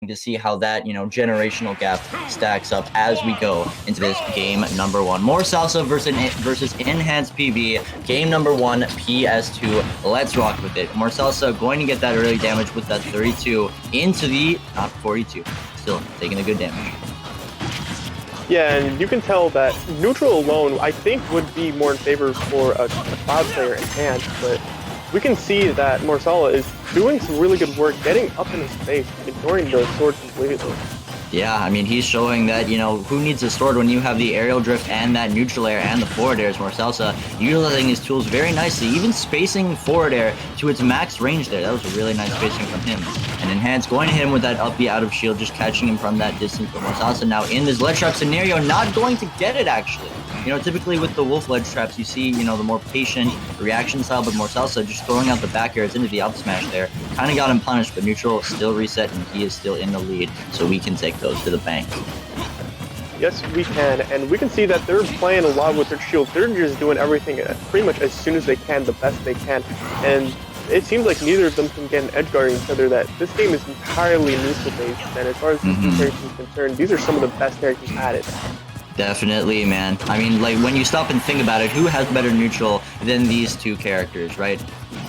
to see how that, generational gap stacks up as we go into this game number 1. Morsalsa versus Enhanced PV, game number 1, PS2. Let's rock with it. Morsalsa going to get that early damage with that 32 into the, not 42, still taking a good damage. Yeah, and you can tell that neutral alone, I think, would be more in favor for a Cloud player Enhanced, but we can see that Morsalsa is doing some really good work getting up in his face, ignoring the sword completely. Yeah, I mean, he's showing that, who needs a sword when you have the aerial drift and that neutral air and the forward air. Morsalsa utilizing his tools very nicely, even spacing forward air to its max range there. That was a really nice spacing from him. And Enhanced going to hit him with that up B out of shield, just catching him from that distance. But Morsalsa now in this ledge trap scenario, not going to get it, actually. Typically with the wolf ledge traps, you see, the more patient reaction style, but Morsalsa just throwing out the back airs into the up smash there. Kind of got him punished, but neutral still reset, and he is still in the lead, so we can take those to the bank. Yes, we can, and we can see that they're playing a lot with their shields. They're just doing everything pretty much as soon as they can, the best they can, and it seems like neither of them can get an edge guarding each other, that this game is entirely neutral based, and as far as these two characters are concerned, these are some of the best characters at it. Definitely, man. I mean, like, when you stop and think about it, who has better neutral than these two characters, right?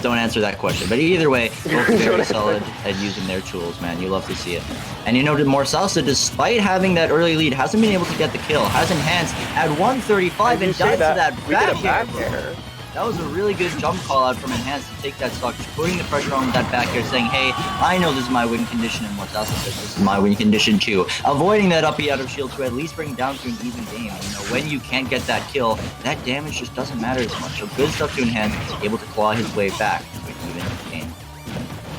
Don't answer that question. But either way, both very solid at using their tools, man. You love to see it. And Morsalsa, despite having that early lead, hasn't been able to get the kill. Has Enhanced at 135 and dies to that back air. That was a really good jump call out from Enhanced to take that stock, just putting the pressure on that back air, saying, hey, I know this is my win condition, and Morsalsa says this is my win condition too. Avoiding that up out of shield to at least bring down to an even game. When you can't get that kill, that damage just doesn't matter as much. So good stuff to Enhance, able to claw his way back to an even game.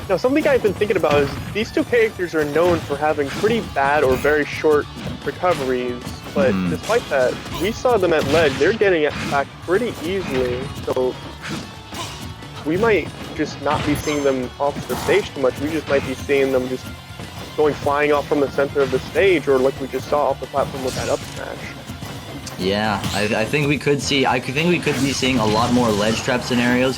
Now, something I've been thinking about is these two characters are known for having pretty bad or very short recoveries, but despite that, we saw them at ledge. They're getting it back pretty easily, so we might just not be seeing them off the stage too much. We just might be seeing them just going flying off from the center of the stage, or like we just saw off the platform with that up smash. Yeah, I think we could see. I think we could be seeing a lot more ledge trap scenarios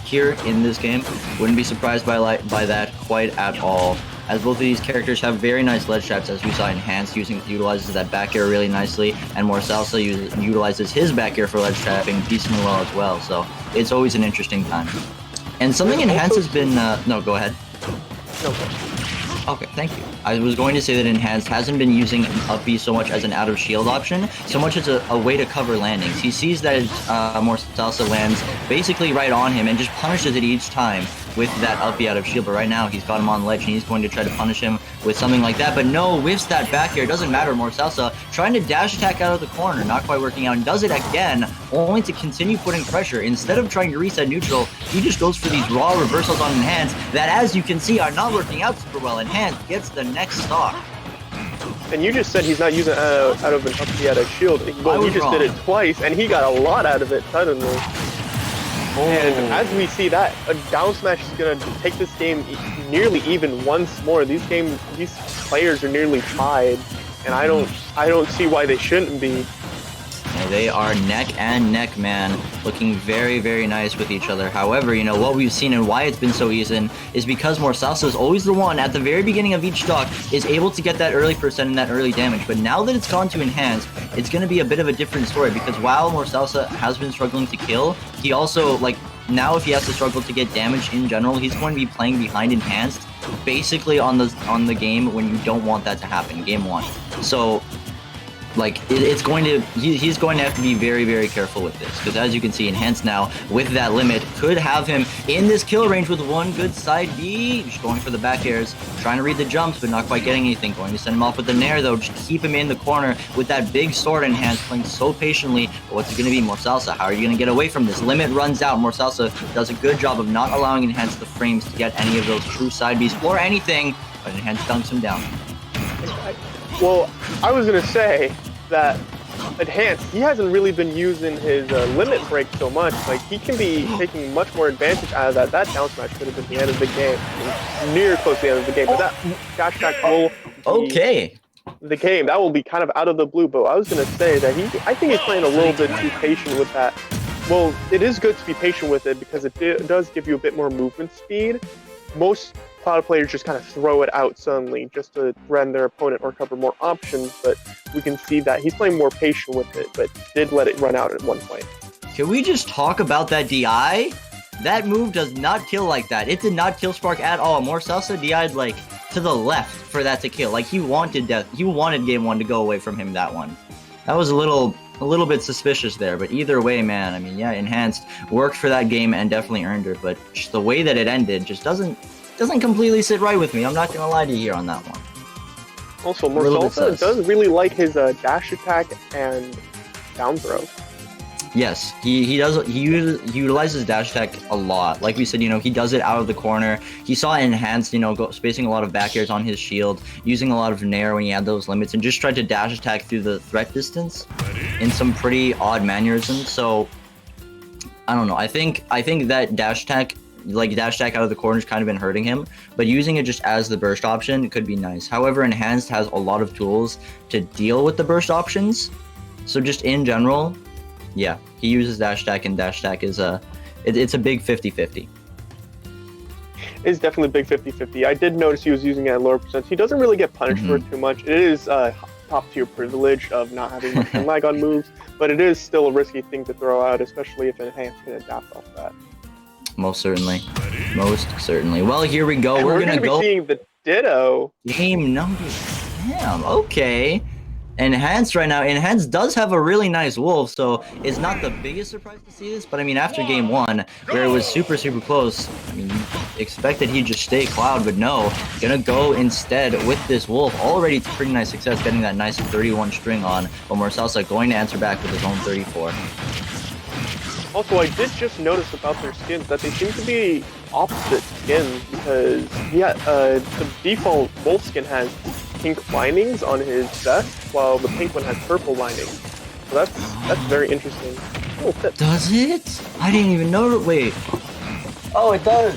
here in this game. Wouldn't be surprised by that quite at all, as both of these characters have very nice ledge traps, as we saw Enhanced utilizes that back air really nicely, and Morsalsa utilizes his back air for ledge trapping decently well as well, so it's always an interesting time. And something Enhanced has been... no, go ahead. No. Okay, thank you. I was going to say that Enhanced hasn't been using up B so much as an out-of-shield option, so much as a way to cover landings. He sees that Morsalsa lands basically right on him and just punishes it each time with that up B out of shield, but right now he's got him on ledge and he's going to try to punish him with something like that, but no, whiffs that back air. Doesn't matter. Morsalsa trying to dash attack out of the corner, not quite working out, and does it again, only to continue putting pressure. Instead of trying to reset neutral, he just goes for these raw reversals on Enhanced that, as you can see, are not working out super well. Enhanced gets the next stock. And you just said he's not using out of an up B out of shield. Well, he just did it twice, and he got a lot out of it suddenly. And as we see that, a down smash is going to take this game nearly even once more. These players are nearly tied, and I don't see why they shouldn't be. Yeah, they are neck and neck, man, looking very, very nice with each other. However, what we've seen and why it's been so easy is because Morsalsa is always the one at the very beginning of each stock is able to get that early percent and that early damage. But now that it's gone to Enhanced, it's going to be a bit of a different story, because while Morsalsa has been struggling to kill, he also, now if he has to struggle to get damage in general, he's going to be playing behind Enhanced basically on the game when you don't want that to happen, game 1. So he's going to have to be very, very careful with this, because as you can see, Enhanced now with that limit could have him in this kill range with one good side B, just going for the back airs, trying to read the jumps but not quite getting anything. Going to send him off with the nair though, just keep him in the corner with that big sword. Enhanced playing so patiently, but what's it going to be? Morsalsa, how are you going to get away from this? Limit runs out. Morsalsa does a good job of not allowing Enhanced the frames to get any of those true side Bs or anything, but Enhanced dunks him down. Well, I was going to say that Enhanced, he hasn't really been using his limit break so much. He can be taking much more advantage out of that. That down smash could have been the end of the game, near close to the end of the game. But that dash attack will be the game. That will be kind of out of the blue. But I was going to say that I think he's playing a little bit too patient with that. Well, it is good to be patient with it because it does give you a bit more movement speed. Most a lot of players just kind of throw it out suddenly just to threaten their opponent or cover more options, but we can see that he's playing more patient with it, but did let it run out at one point. Can we just talk about that DI? That move does not kill like that. It did not kill Spark at all. Morsalsa DI'd like to the left for that to kill. Like he wanted death. He wanted game one to go away from him that one. That was a little bit suspicious there, but either way, man, I mean, yeah, Enhanced worked for that game and definitely earned it, but just the way that it ended just doesn't completely sit right with me. I'm not gonna lie to you here on that one. Also, Morsalsa does really like his dash attack and down throw. Yes, he utilizes dash attack a lot. Like we said, he does it out of the corner. He saw Enhanced, spacing a lot of back airs on his shield, using a lot of nair when he had those limits, and just tried to dash attack through the threat distance in some pretty odd mannerisms. So, I don't know. I think that dash attack, out of the corner, has kind of been hurting him, but using it just as the burst option could be nice. However, Enhanced has a lot of tools to deal with the burst options. So just in general, yeah, he uses dash attack, and dash attack is it's a big 50-50. It's definitely a big 50-50. I did notice he was using it at lower percents. He doesn't really get punished for it too much. It is top tier privilege of not having much lag on moves, but it is still a risky thing to throw out, especially if Enhanced can adapt off that. Most certainly. Well, here we go. And we're gonna go seeing the Ditto. Game number. Damn. Okay. Enhanced right now. Enhanced does have a really nice wolf, so it's not the biggest surprise to see this, but I mean, after game one, where it was super close, I mean, you expected he'd just stay Cloud, but no, gonna go instead with this wolf. Already pretty nice success getting that nice 31 string on, but Morsalsa going to answer back with his own 34. Also, I did just notice about their skins that they seem to be opposite skins, because the default wolf skin has pink linings on his vest, while the pink one has purple linings. So that's very interesting. Does it? I didn't even know. Wait. Oh, it does.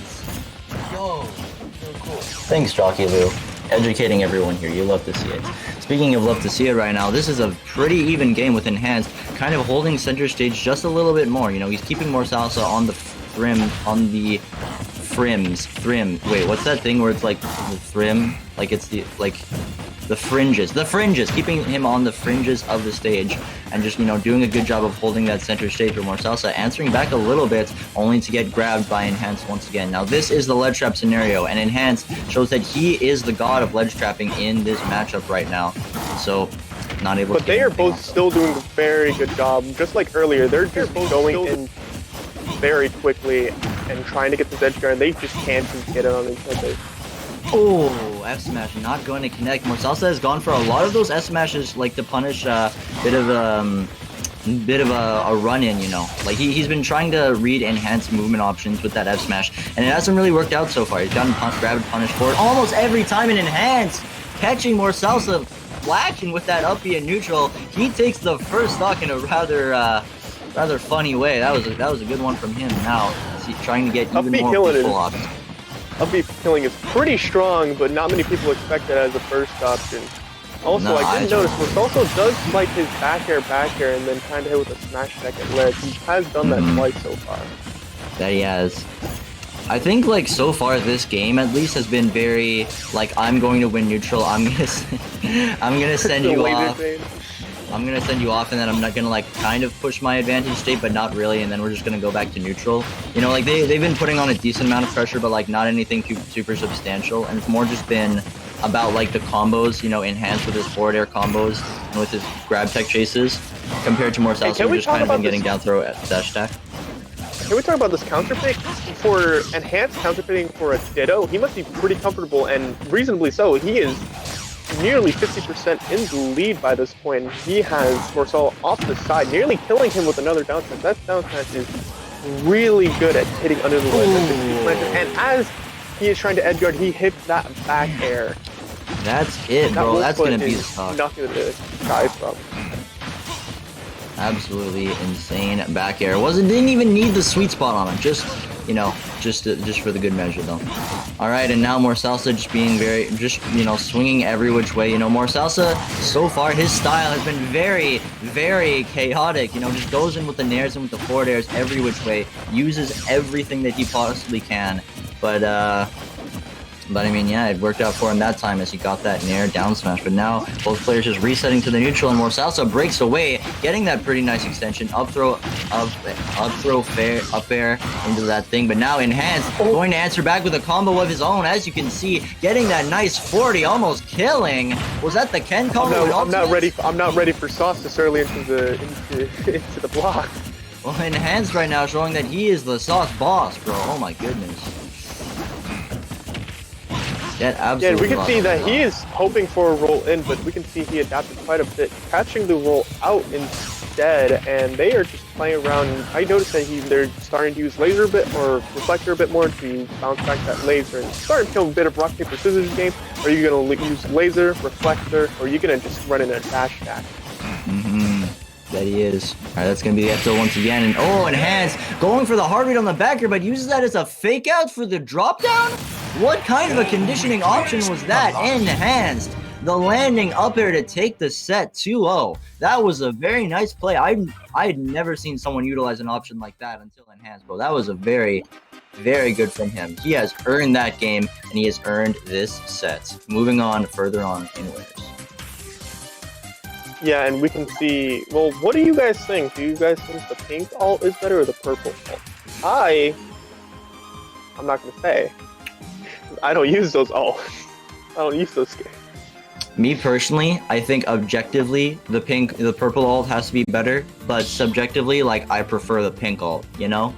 Yo, so cool. Thanks, Jockey Lou. Educating everyone here. You love to see it. Speaking of love to see it right now, this is a pretty even game with Enhanced, kind of holding center stage just a little bit more. He's keeping Morsalsa on the thrim. Wait, what's that thing where it's like the thrim? Like it's the fringes, keeping him on the fringes of the stage, and just, doing a good job of holding that center stage, where Morsalsa answering back a little bit, only to get grabbed by Enhanced once again. Now, this is the ledge trap scenario, and Enhanced shows that he is the god of ledge trapping in this matchup right now. So, not able to. But they are both still doing a very good job. Just like earlier, they're just going in very quickly and trying to get this edge guard. They just can't get it on each other. Oh, F smash not going to connect. Morsalsa has gone for a lot of those S smashes, like to punish bit of a run-in. Like he's been trying to read Enhanced movement options with that F smash, and it hasn't really worked out so far. He's gotten grabbed, punished for it almost every time in Enhanced, catching Morsalsa flashing with that up B in neutral. He takes the first stock in a rather funny way. That was a good one from him. Now he's trying to get even more people off. Up B killing is pretty strong, but not many people expect that as a first option. Also, I did notice Morsalsa does like his back air, and then kind of hit with a smash attack at ledge. He has done that twice so far. That he has. I think, like, so far this game at least has been very, like, I'm going to win neutral. I'm gonna send you off. I'm gonna send you off, and then I'm not gonna, like, kind of push my advantage state, but not really, and then we're just gonna go back to neutral. Like, they've been putting on a decent amount of pressure, but, like, not anything too super substantial, and it's more just been about, like, the combos, Enhanced with his forward air combos and with his grab tech chases, compared to Morsalsa, who's just kind of been getting down throw at dash attack. Can we talk about this counter pick? For Enhanced counter picking for a Ditto, he must be pretty comfortable, and reasonably so. He is nearly 50% in the lead by this point. He has Morsalsa off the side, nearly killing him with another down smash. That down smash is really good at hitting under the ledge. And as he is trying to edge guard, he hits that back air. That's it, bro. That's gonna be the stock. Knocking the sky from. Absolutely insane back air. Didn't even need the sweet spot on him. Just for the good measure, though. All right, and now Morsalsa just being swinging every which way. Morsalsa, so far, his style has been very, very chaotic. Just goes in with the nairs and with the forward airs every which way. Uses everything that he possibly can. But, But I mean, yeah, it worked out for him that time as he got that nair down smash. But now both players just resetting to the neutral, and Morsalsa breaks away, getting that pretty nice extension. Up throw, fair, up air into that thing. But now Enhanced going to answer back with a combo of his own, as you can see, getting that nice 40, almost killing. Was that the Ken combo? I'm not ready. I'm not ready for sauce this early into the block. Well, Enhanced right now showing that he is the sauce boss, bro. Oh my goodness. Yeah, we can see that he is hoping for a roll in, but we can see he adapted quite a bit, catching the roll out instead, and they are just playing around. I noticed that they're starting to use laser a bit, or reflector a bit more to bounce back that laser, and starting to kill a bit of rock, paper, scissors game. Are you going to use laser, reflector, or are you going to just run in a dash attack? That he is. All right, that's going to be the F once again. And oh, Enhanced going for the heart rate on the backer, but uses that as a fake out for the drop down? What kind of a conditioning option was that? Enhanced. The landing up air to take the set 2-0. That was a very nice play. I had never seen someone utilize an option like that until Enhanced, bro. That was a very, very good from him. He has earned that game, and he has earned this set. Moving on further on in winners. Yeah, and we can see, well, what do you guys think? Do you guys think the pink ult is better or the purple ult? I'm not going to say. I don't use those ults. I don't use those skins. Me personally, I think objectively, the purple ult has to be better, but subjectively, like, I prefer the pink ult, you know?